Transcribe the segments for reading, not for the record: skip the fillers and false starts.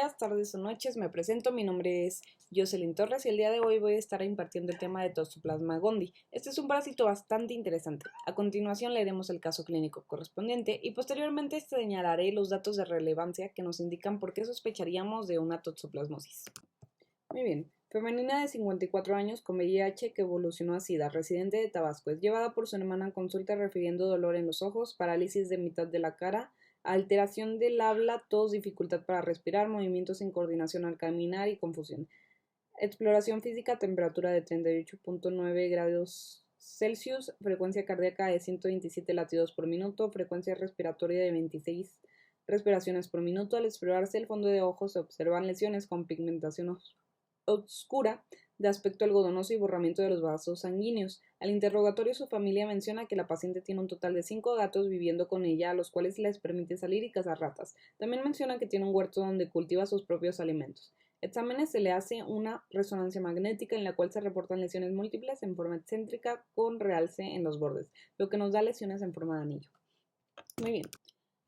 días, tardes o noches, me presento, mi nombre es Jocelyn Torres y el día de hoy voy a estar impartiendo el tema de Toxoplasma gondii. Este es un parásito bastante interesante. A continuación leeremos el caso clínico correspondiente y posteriormente señalaré los datos de relevancia que nos indican por qué sospecharíamos de una toxoplasmosis. Muy bien. Femenina de 54 años con VIH que evolucionó a SIDA, residente de Tabasco. Es llevada por su hermana a consulta refiriendo dolor en los ojos, parálisis de mitad de la cara, alteración del habla, tos, dificultad para respirar, movimientos sin coordinación al caminar y confusión. Exploración física, temperatura de 38.9 grados Celsius, frecuencia cardíaca de 127 latidos por minuto, frecuencia respiratoria de 26 respiraciones por minuto. Al explorarse el fondo de ojos se observan lesiones con pigmentación oscura, de aspecto algodonoso y borramiento de los vasos sanguíneos. Al interrogatorio, su familia menciona que la paciente tiene un total de 5 gatos viviendo con ella, a los cuales les permite salir y cazar ratas. También menciona que tiene un huerto donde cultiva sus propios alimentos. Exámenes se le hace una resonancia magnética en la cual se reportan lesiones múltiples en forma excéntrica con realce en los bordes, lo que nos da lesiones en forma de anillo. Muy bien.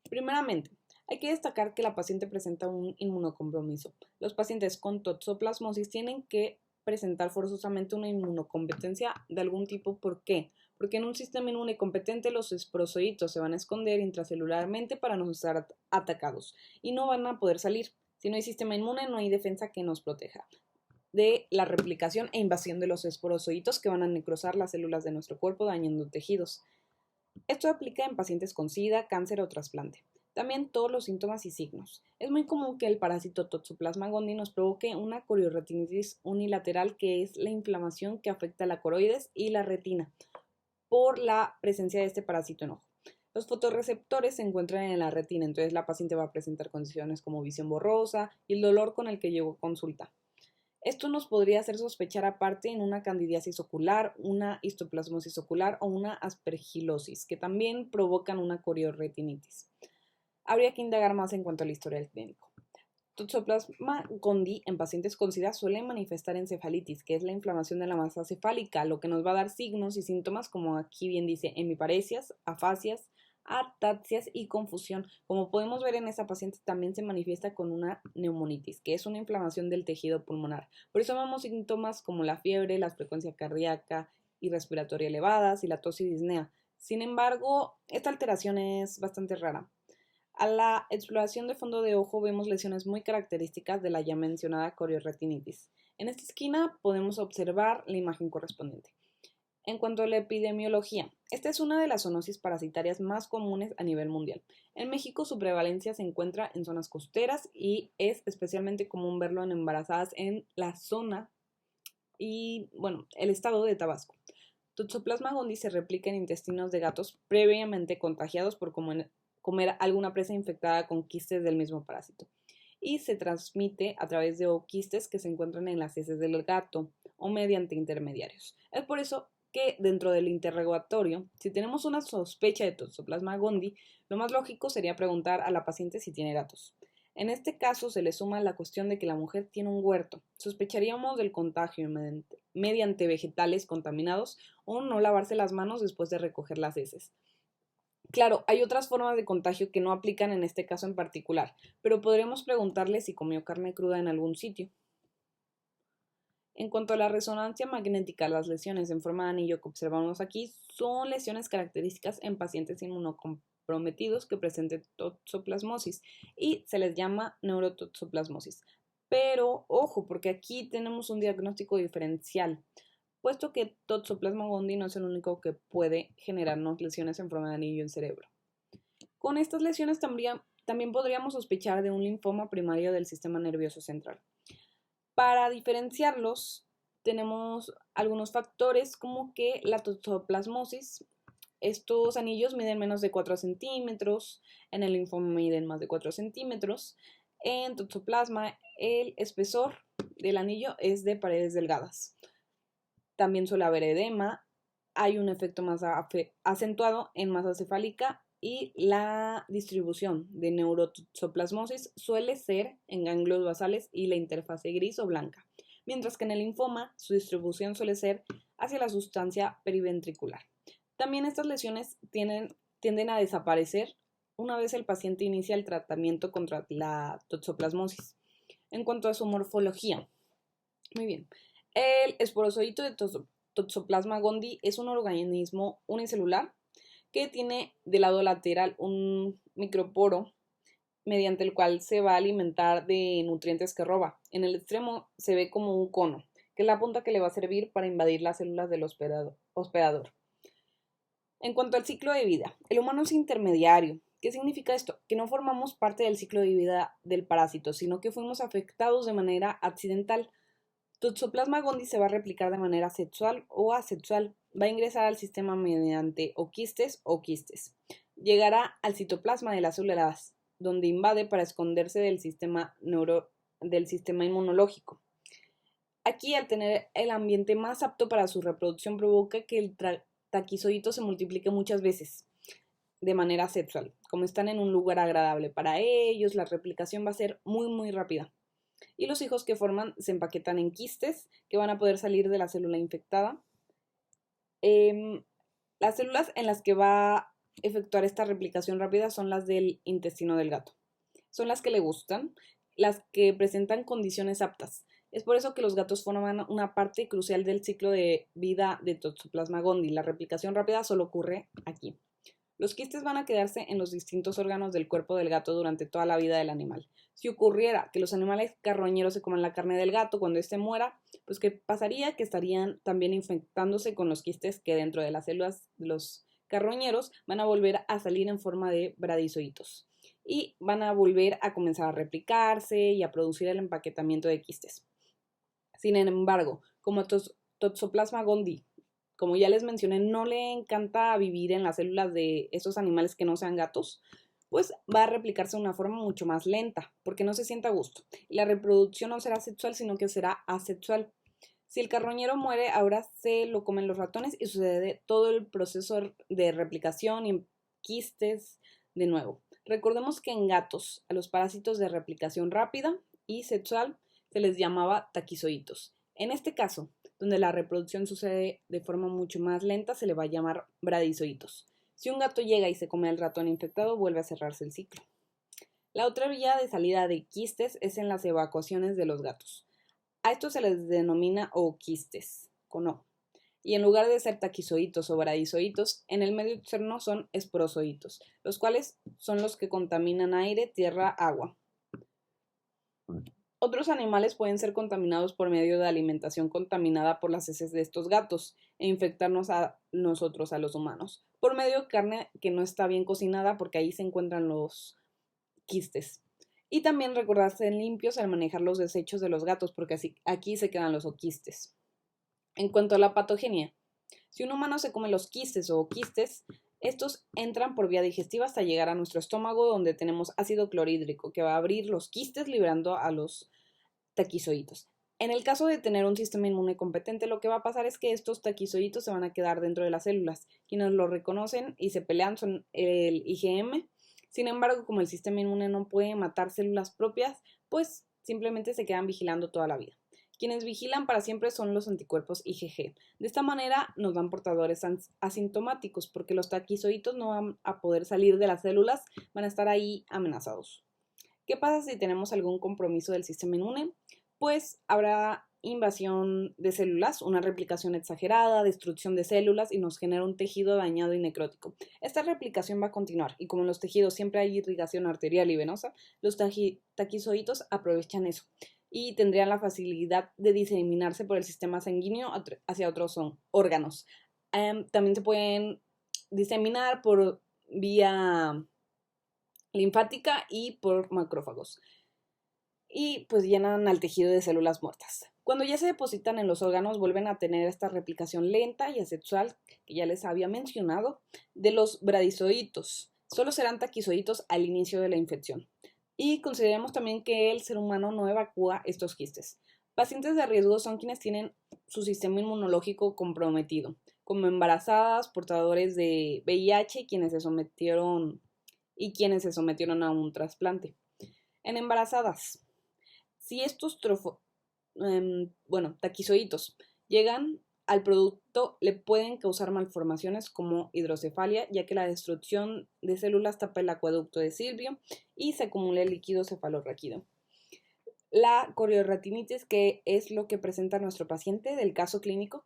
Primeramente, hay que destacar que la paciente presenta un inmunocompromiso. Los pacientes con toxoplasmosis tienen que presentar forzosamente una inmunocompetencia de algún tipo. ¿Por qué? Porque en un sistema inmune competente los esporocitos se van a esconder intracelularmente para no estar atacados y no van a poder salir. Si no hay sistema inmune, no hay defensa que nos proteja de la replicación e invasión de los esporocitos que van a necrosar las células de nuestro cuerpo dañando tejidos. Esto aplica en pacientes con SIDA, cáncer o trasplante. También todos los síntomas y signos. Es muy común que el parásito Toxoplasma gondii nos provoque una corioretinitis unilateral, que es la inflamación que afecta la coroides y la retina por la presencia de este parásito en ojo. Los fotorreceptores se encuentran en la retina, entonces la paciente va a presentar condiciones como visión borrosa y el dolor con el que llegó a consulta. Esto nos podría hacer sospechar aparte en una candidiasis ocular, una histoplasmosis ocular o una aspergilosis, que también provocan una corioretinitis. Habría que indagar más en cuanto al historial clínico. Toxoplasma gondii en pacientes con SIDA suele manifestar encefalitis, que es la inflamación de la masa cefálica, lo que nos va a dar signos y síntomas como aquí bien dice hemiparesias, afasias, ataxias y confusión. Como podemos ver en esta paciente también se manifiesta con una neumonitis, que es una inflamación del tejido pulmonar. Por eso vemos síntomas como la fiebre, la frecuencia cardíaca y respiratoria elevadas y la tos y disnea. Sin embargo, esta alteración es bastante rara. A la exploración de fondo de ojo vemos lesiones muy características de la ya mencionada corioretinitis. En esta esquina podemos observar la imagen correspondiente. En cuanto a la epidemiología, esta es una de las zoonosis parasitarias más comunes a nivel mundial. En México su prevalencia se encuentra en zonas costeras y es especialmente común verlo en embarazadas en la zona y, el estado de Tabasco. Toxoplasma gondii se replica en intestinos de gatos previamente contagiados por comer alguna presa infectada con quistes del mismo parásito y se transmite a través de oquistes que se encuentran en las heces del gato o mediante intermediarios. Es por eso que dentro del interrogatorio, si tenemos una sospecha de Toxoplasma gondii, lo más lógico sería preguntar a la paciente si tiene gatos. En este caso se le suma la cuestión de que la mujer tiene un huerto. Sospecharíamos del contagio mediante vegetales contaminados o no lavarse las manos después de recoger las heces. Claro, hay otras formas de contagio que no aplican en este caso en particular, pero podríamos preguntarle si comió carne cruda en algún sitio. En cuanto a la resonancia magnética, las lesiones en forma de anillo que observamos aquí son lesiones características en pacientes inmunocomprometidos que presenten toxoplasmosis y se les llama neurotoxoplasmosis. Pero ojo, porque aquí tenemos un diagnóstico diferencial, puesto que Toxoplasma gondii no es el único que puede generarnos lesiones en forma de anillo en cerebro. Con estas lesiones también podríamos sospechar de un linfoma primario del sistema nervioso central. Para diferenciarlos, tenemos algunos factores como que la toxoplasmosis, estos anillos miden menos de 4 centímetros, en el linfoma miden más de 4 centímetros. En toxoplasma, el espesor del anillo es de paredes delgadas. También suele haber edema, hay un efecto más acentuado en masa cefálica y la distribución de neurotoxoplasmosis suele ser en ganglios basales y la interfase gris o blanca, mientras que en el linfoma su distribución suele ser hacia la sustancia periventricular. También estas lesiones tienden a desaparecer una vez el paciente inicia el tratamiento contra la toxoplasmosis. En cuanto a su morfología, muy bien, el esporozoito de Toxoplasma gondii es un organismo unicelular que tiene del lado lateral un microporo mediante el cual se va a alimentar de nutrientes que roba. En el extremo se ve como un cono, que es la punta que le va a servir para invadir las células del hospedador. En cuanto al ciclo de vida, el humano es intermediario. ¿Qué significa esto? Que no formamos parte del ciclo de vida del parásito, sino que fuimos afectados de manera accidental. Toxoplasma gondii se va a replicar de manera sexual o asexual. Va a ingresar al sistema mediante oquistes o quistes. Llegará al citoplasma de las células, donde invade para esconderse del sistema inmunológico. Aquí, al tener el ambiente más apto para su reproducción, provoca que el taquizoidito se multiplique muchas veces de manera sexual. Como están en un lugar agradable para ellos, la replicación va a ser muy rápida. Y los hijos que forman se empaquetan en quistes que van a poder salir de la célula infectada. Las células en las que va a efectuar esta replicación rápida son las del intestino del gato. Son las que le gustan, las que presentan condiciones aptas. Es por eso que los gatos forman una parte crucial del ciclo de vida de Toxoplasma gondii. La replicación rápida solo ocurre aquí. Los quistes van a quedarse en los distintos órganos del cuerpo del gato durante toda la vida del animal. Si ocurriera que los animales carroñeros se coman la carne del gato cuando éste muera, pues ¿qué pasaría? Que estarían también infectándose con los quistes que dentro de las células de los carroñeros van a volver a salir en forma de bradizoitos y van a volver a comenzar a replicarse y a producir el empaquetamiento de quistes. Sin embargo, como Toxoplasma gondii, como ya les mencioné, no le encanta vivir en las células de esos animales que no sean gatos, pues va a replicarse de una forma mucho más lenta, porque no se siente a gusto. Y la reproducción no será sexual, sino que será asexual. Si el carroñero muere, ahora se lo comen los ratones y sucede todo el proceso de replicación y quistes de nuevo. Recordemos que en gatos, a los parásitos de replicación rápida y sexual se les llamaba taquizoitos. En este caso, donde la reproducción sucede de forma mucho más lenta, se le va a llamar bradizoitos. Si un gato llega y se come al ratón infectado, vuelve a cerrarse el ciclo. La otra vía de salida de quistes es en las evacuaciones de los gatos. A esto se les denomina ooquistes, con O. Y en lugar de ser taquizoitos o bradizoitos, en el medio externo son esporozoitos, los cuales son los que contaminan aire, tierra, agua. Otros animales pueden ser contaminados por medio de alimentación contaminada por las heces de estos gatos e infectarnos a nosotros, a los humanos, por medio de carne que no está bien cocinada porque ahí se encuentran los quistes. Y también recordarse limpios al manejar los desechos de los gatos porque así, aquí se quedan los oquistes. En cuanto a la patogenia, si un humano se come los quistes o quistes, estos entran por vía digestiva hasta llegar a nuestro estómago donde tenemos ácido clorhídrico que va a abrir los quistes liberando a los taquizoitos. En el caso de tener un sistema inmune competente, lo que va a pasar es que estos taquizoitos se van a quedar dentro de las células. Quienes lo reconocen y se pelean son el IgM. Sin embargo, como el sistema inmune no puede matar células propias, pues simplemente se quedan vigilando toda la vida. Quienes vigilan para siempre son los anticuerpos IgG. De esta manera nos dan portadores asintomáticos porque los taquizoitos no van a poder salir de las células, van a estar ahí amenazados. ¿Qué pasa si tenemos algún compromiso del sistema inmune? Pues habrá invasión de células, una replicación exagerada, destrucción de células y nos genera un tejido dañado y necrótico. Esta replicación va a continuar y como en los tejidos siempre hay irrigación arterial y venosa, los taquizoitos aprovechan eso y tendrían la facilidad de diseminarse por el sistema sanguíneo hacia otros órganos. También se pueden diseminar por vía linfática y por macrófagos. Y pues llenan al tejido de células muertas. Cuando ya se depositan en los órganos, vuelven a tener esta replicación lenta y asexual, que ya les había mencionado, de los bradizoitos. Solo serán taquizoitos al inicio de la infección. Y consideremos también que el ser humano no evacúa estos quistes. Pacientes de riesgo son quienes tienen su sistema inmunológico comprometido, como embarazadas, portadores de VIH, quienes se sometieron a un trasplante. En embarazadas, si estos taquizoitos llegan al producto, le pueden causar malformaciones como hidrocefalia, ya que la destrucción de células tapa el acueducto de Silvio y se acumula el líquido cefalorraquídeo. La coriorratinitis, que es lo que presenta nuestro paciente del caso clínico,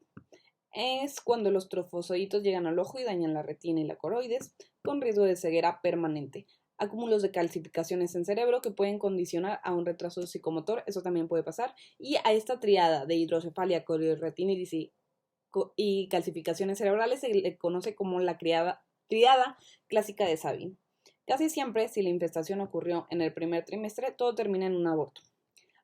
es cuando los trofosoditos llegan al ojo y dañan la retina y la coroides, con riesgo de ceguera permanente. Acúmulos de calcificaciones en cerebro que pueden condicionar a un retraso psicomotor, eso también puede pasar. Y a esta triada de hidrocefalia, coriorratinitis y calcificaciones cerebrales se le conoce como la triada clásica de Sabin. Casi siempre, si la infestación ocurrió en el primer trimestre, todo termina en un aborto.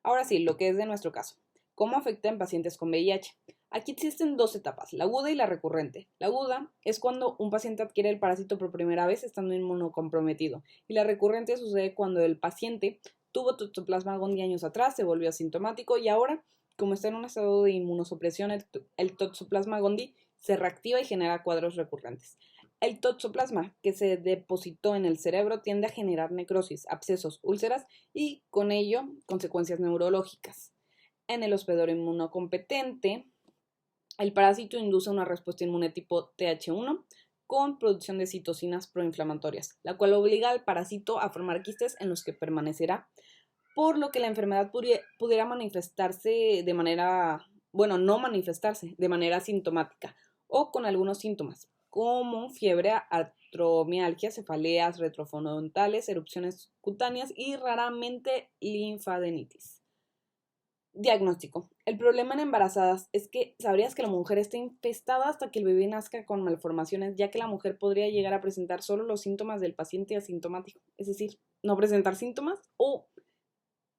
Ahora sí, lo que es de nuestro caso. ¿Cómo afecta en pacientes con VIH? Aquí existen dos etapas, la aguda y la recurrente. La aguda es cuando un paciente adquiere el parásito por primera vez estando inmunocomprometido, y la recurrente sucede cuando el paciente tuvo Toxoplasma gondii años atrás, se volvió asintomático y ahora, como está en un estado de inmunosupresión, el Toxoplasma gondii se reactiva y genera cuadros recurrentes. El toxoplasma que se depositó en el cerebro tiende a generar necrosis, abscesos, úlceras y con ello consecuencias neurológicas. En el hospedador inmunocompetente, el parásito induce una respuesta inmune tipo Th1 con producción de citocinas proinflamatorias, la cual obliga al parásito a formar quistes en los que permanecerá, por lo que la enfermedad pudiera manifestarse de manera, bueno, no manifestarse de manera sintomática o con algunos síntomas, como fiebre, artromialgia, cefaleas retrofrontales, erupciones cutáneas y raramente linfadenitis. Diagnóstico. El problema en embarazadas es que sabrías que la mujer está infestada hasta que el bebé nazca con malformaciones, ya que la mujer podría llegar a presentar solo los síntomas del paciente asintomático, es decir, no presentar síntomas o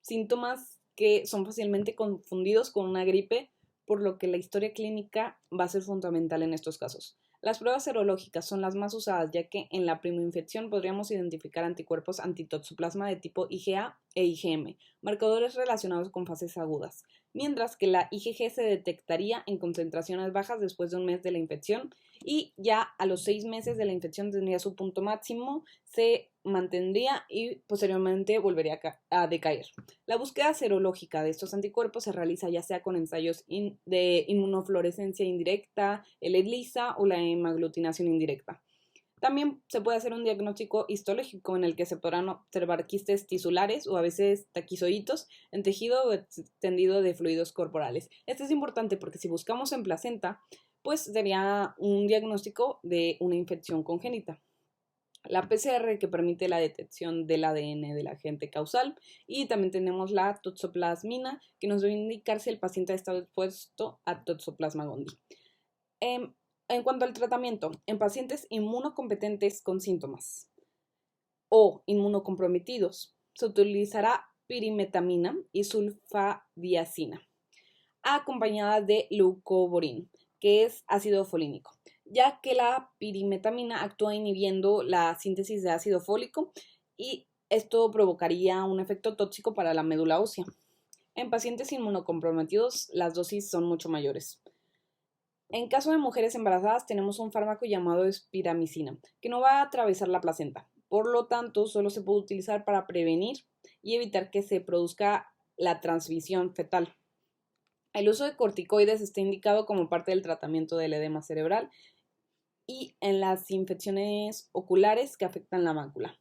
síntomas que son fácilmente confundidos con una gripe, por lo que la historia clínica va a ser fundamental en estos casos. Las pruebas serológicas son las más usadas, ya que en la primoinfección podríamos identificar anticuerpos antitoxoplasma de tipo IgA e IgM, marcadores relacionados con fases agudas, mientras que la IgG se detectaría en concentraciones bajas después de un mes de la infección y ya a los 6 meses de la infección tendría su punto máximo, se mantendría y posteriormente volvería a decaer. La búsqueda serológica de estos anticuerpos se realiza ya sea con ensayos de inmunofluorescencia indirecta, el ELISA o la hemaglutinación indirecta. También se puede hacer un diagnóstico histológico en el que se podrán observar quistes tisulares o a veces taquizoiditos en tejido o extendido de fluidos corporales. Esto es importante porque si buscamos en placenta, pues sería un diagnóstico de una infección congénita. La PCR, que permite la detección del ADN del agente causal, y también tenemos la toxoplasmina, que nos debe indicar si el paciente ha estado expuesto a Toxoplasma gondii. En cuanto al tratamiento, en pacientes inmunocompetentes con síntomas o inmunocomprometidos, se utilizará pirimetamina y sulfadiazina, acompañada de leucovorin, que es ácido folínico, ya que la pirimetamina actúa inhibiendo la síntesis de ácido fólico y esto provocaría un efecto tóxico para la médula ósea. En pacientes inmunocomprometidos, las dosis son mucho mayores. En caso de mujeres embarazadas, tenemos un fármaco llamado espiramicina, que no va a atravesar la placenta. Por lo tanto, solo se puede utilizar para prevenir y evitar que se produzca la transmisión fetal. El uso de corticoides está indicado como parte del tratamiento del edema cerebral y en las infecciones oculares que afectan la mácula.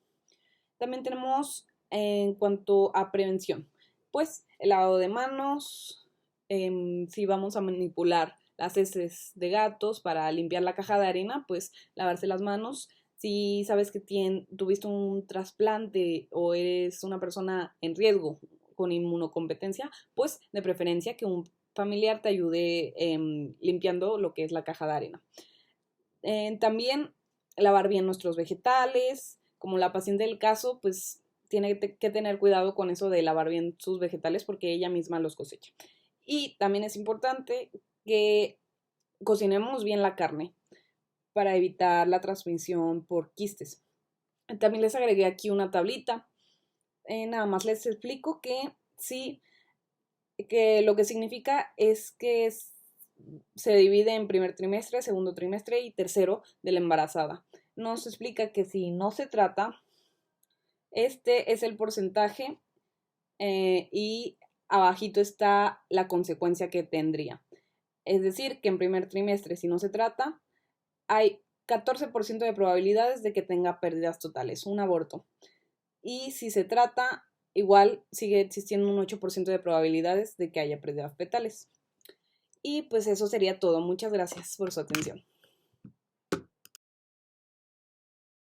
También tenemos en cuanto a prevención, pues el lavado de manos, si vamos a manipular las heces de gatos para limpiar la caja de arena, pues lavarse las manos. Si sabes que tuviste un trasplante o eres una persona en riesgo con inmunocompetencia, pues de preferencia que un familiar te ayude limpiando lo que es la caja de arena. También lavar bien nuestros vegetales, como la paciente del caso, pues tiene que tener cuidado con eso de lavar bien sus vegetales porque ella misma los cosecha. Y también es importante que cocinemos bien la carne para evitar la transmisión por quistes. También les agregué aquí una tablita. Nada más les explico que sí, que lo que significa es que se divide en primer trimestre, segundo trimestre y tercero de la embarazada. Nos explica que si no se trata, este es el porcentaje y abajito está la consecuencia que tendría. Es decir, que en primer trimestre, si no se trata, hay 14% de probabilidades de que tenga pérdidas totales, un aborto. Y si se trata, igual sigue existiendo un 8% de probabilidades de que haya pérdidas fetales. Y pues eso sería todo. Muchas gracias por su atención.